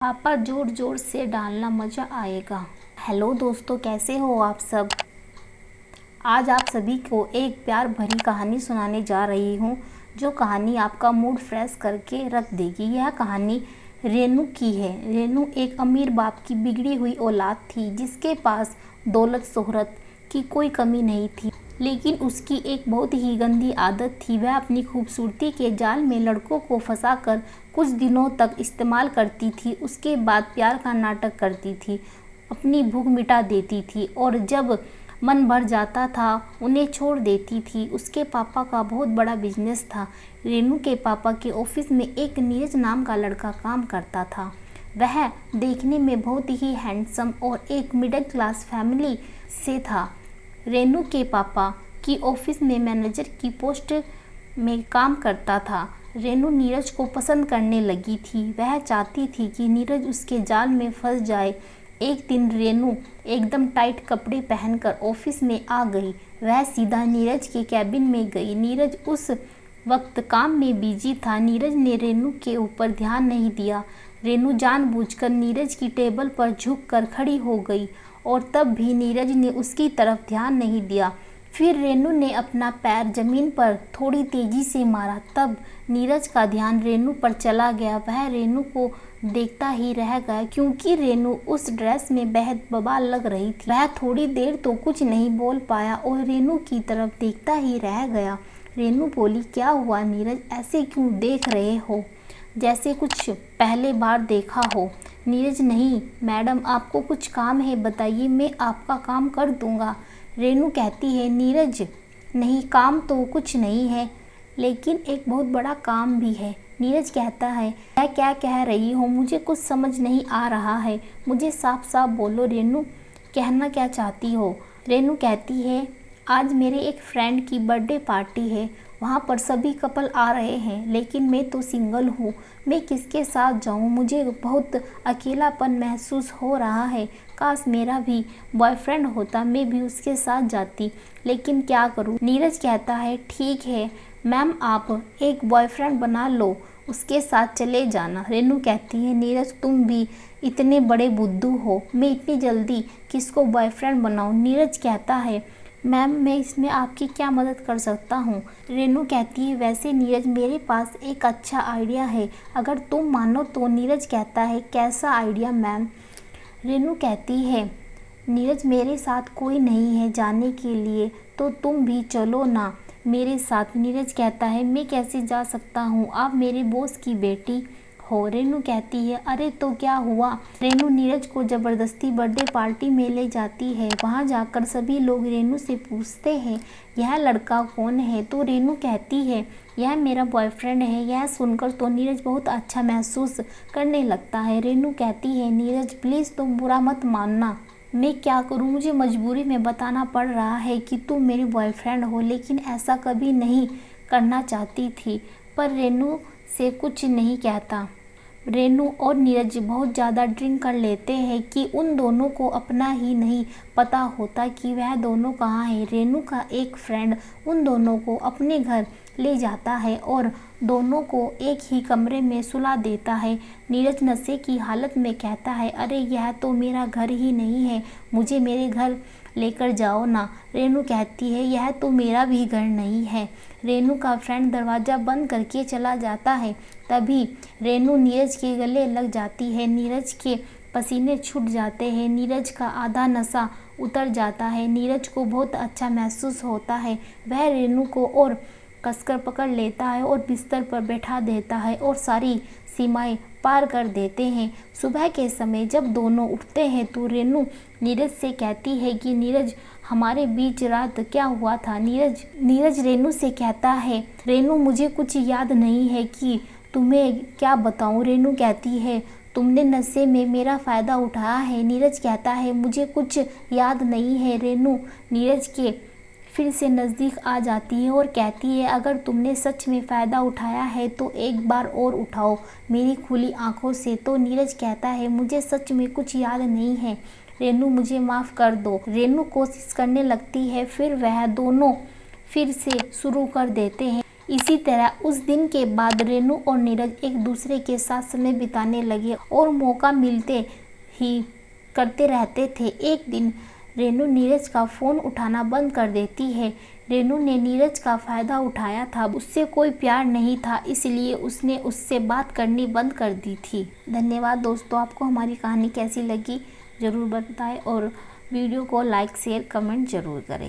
पापा जोर जोर से डालना मज़ा आएगा। हेलो दोस्तों, कैसे हो आप सब। आज आप सभी को एक प्यार भरी कहानी सुनाने जा रही हूँ, जो कहानी आपका मूड फ्रेश करके रख देगी। यह कहानी रेनू की है। रेनू एक अमीर बाप की बिगड़ी हुई औलाद थी, जिसके पास दौलत शोहरत की कोई कमी नहीं थी, लेकिन उसकी एक बहुत ही गंदी आदत थी। वह अपनी खूबसूरती के जाल में लड़कों को फंसाकर कुछ दिनों तक इस्तेमाल करती थी। उसके बाद प्यार का नाटक करती थी, अपनी भूख मिटा देती थी और जब मन भर जाता था उन्हें छोड़ देती थी। उसके पापा का बहुत बड़ा बिजनेस था। रेनू के पापा के ऑफिस में एक नीरज नाम का लड़का काम करता था। वह देखने में बहुत ही हैंडसम और एक मिडिल क्लास फैमिली से था। रेनू के पापा की ऑफिस में मैनेजर की पोस्ट में काम करता था। रेनू नीरज को पसंद करने लगी थी। वह चाहती थी कि नीरज उसके जाल में फंस जाए। एक दिन रेनू एकदम टाइट कपड़े पहनकर ऑफिस में आ गई। वह सीधा नीरज के कैबिन में गई। नीरज उस वक्त काम में बिजी था। नीरज ने रेनू के ऊपर ध्यान नहीं दिया। रेनू जानबूझकर नीरज की टेबल पर झुककर खड़ी हो गई और तब भी नीरज ने उसकी तरफ ध्यान नहीं दिया। फिर रेनू ने अपना पैर जमीन पर थोड़ी तेजी से मारा। तब नीरज का ध्यान रेनू पर चला गया। वह रेनू को देखता ही रह गया, क्योंकि रेनू उस ड्रेस में बेहद बवाल लग रही थी। वह थोड़ी देर तो कुछ नहीं बोल पाया और रेनू की तरफ देखता ही रह गया। रेनू बोली, क्या हुआ नीरज, ऐसे क्यों देख रहे हो, जैसे कुछ पहले बार देखा हो। नीरज, नहीं मैडम, आपको कुछ काम है बताइए, मैं आपका काम कर दूंगा। रेनू कहती है, नीरज नहीं, काम तो कुछ नहीं है, लेकिन एक बहुत बड़ा काम भी है। नीरज कहता है, मैं क्या कह रही हो, मुझे कुछ समझ नहीं आ रहा है, मुझे साफ साफ बोलो रेनू, कहना क्या चाहती हो। रेनू कहती है, आज मेरे एक फ्रेंड की बर्थडे पार्टी है, वहाँ पर सभी कपल आ रहे हैं, लेकिन मैं तो सिंगल हूँ, मैं किसके साथ जाऊँ, मुझे बहुत अकेलापन महसूस हो रहा है। काश मेरा भी बॉयफ्रेंड होता, मैं भी उसके साथ जाती, लेकिन क्या करूँ। नीरज कहता है, ठीक है मैम, आप एक बॉयफ्रेंड बना लो, उसके साथ चले जाना। रेनू कहती है, नीरज तुम भी इतने बड़े बुद्धू हो, मैं इतनी जल्दी किसको बॉयफ्रेंड बनाऊँ। नीरज कहता है, मैम मैं इसमें आपकी क्या मदद कर सकता हूँ। रेनू कहती है, वैसे नीरज मेरे पास एक अच्छा आइडिया है, अगर तुम मानो तो। नीरज कहता है, कैसा आइडिया मैम। रेनू कहती है, नीरज मेरे साथ कोई नहीं है जाने के लिए, तो तुम भी चलो ना मेरे साथ। नीरज कहता है, मैं कैसे जा सकता हूँ, आप मेरे बॉस की बेटी हो। रेनू कहती है, अरे तो क्या हुआ। रेनू नीरज को जबरदस्ती बर्थडे पार्टी में ले जाती है। वहाँ जाकर सभी लोग रेनू से पूछते हैं, यह लड़का कौन है। तो रेनू कहती है, यह मेरा बॉयफ्रेंड है। यह सुनकर तो नीरज बहुत अच्छा महसूस करने लगता है। रेनू कहती है, नीरज प्लीज़ तुम बुरा मत मानना, मैं क्या करूं, मुझे मजबूरी में बताना पड़ रहा है कि तुम मेरे बॉयफ्रेंड हो, लेकिन ऐसा कभी नहीं करना चाहती थी। पर रेनू से कुछ नहीं कहता। रेनू और नीरज बहुत ज़्यादा ड्रिंक कर लेते हैं कि उन दोनों को अपना ही नहीं पता होता कि वह दोनों कहाँ हैं। रेनू का एक फ्रेंड उन दोनों को अपने घर ले जाता है और दोनों को एक ही कमरे में सुला देता है। नीरज नशे की हालत में कहता है, अरे यह तो मेरा घर ही नहीं है, मुझे मेरे घर लेकर जाओ ना। रेनू कहती है, यह तो मेरा भी घर नहीं है। रेनू का फ्रेंड दरवाज़ा बंद करके चला जाता है। तभी रेनू नीरज के गले लग जाती है। नीरज के पसीने छूट जाते हैं। नीरज का आधा नशा उतर जाता है। नीरज को बहुत अच्छा महसूस होता है। वह रेनू को और कसकर पकड़ लेता है और बिस्तर पर बैठा देता है और सारी सीमाएं पार कर देते हैं। सुबह के समय जब दोनों उठते हैं तो रेनू नीरज से कहती है कि नीरज, हमारे बीच रात क्या हुआ था। नीरज रेनू से कहता है, रेनू मुझे कुछ याद नहीं है कि तुम्हें क्या बताऊं। रेनू कहती है, तुमने नशे में मेरा फ़ायदा उठाया है। नीरज कहता है, मुझे कुछ याद नहीं है। रेनू नीरज के फिर से नज़दीक आ जाती है और कहती है, अगर तुमने सच में फ़ायदा उठाया है तो एक बार और उठाओ मेरी खुली आंखों से। तो नीरज कहता है, मुझे सच में कुछ याद नहीं है रेनू, मुझे माफ़ कर दो। रेनू कोशिश करने लगती है, फिर वह दोनों फिर से शुरू कर देते हैं। इसी तरह उस दिन के बाद रेनू और नीरज एक दूसरे के साथ समय बिताने लगे और मौका मिलते ही करते रहते थे। एक दिन रेनू नीरज का फ़ोन उठाना बंद कर देती है। रेनू ने नीरज का फ़ायदा उठाया था, उससे कोई प्यार नहीं था, इसलिए उसने उससे बात करनी बंद कर दी थी। धन्यवाद दोस्तों, आपको हमारी कहानी कैसी लगी ज़रूर बताएं और वीडियो को लाइक शेयर कमेंट ज़रूर करें।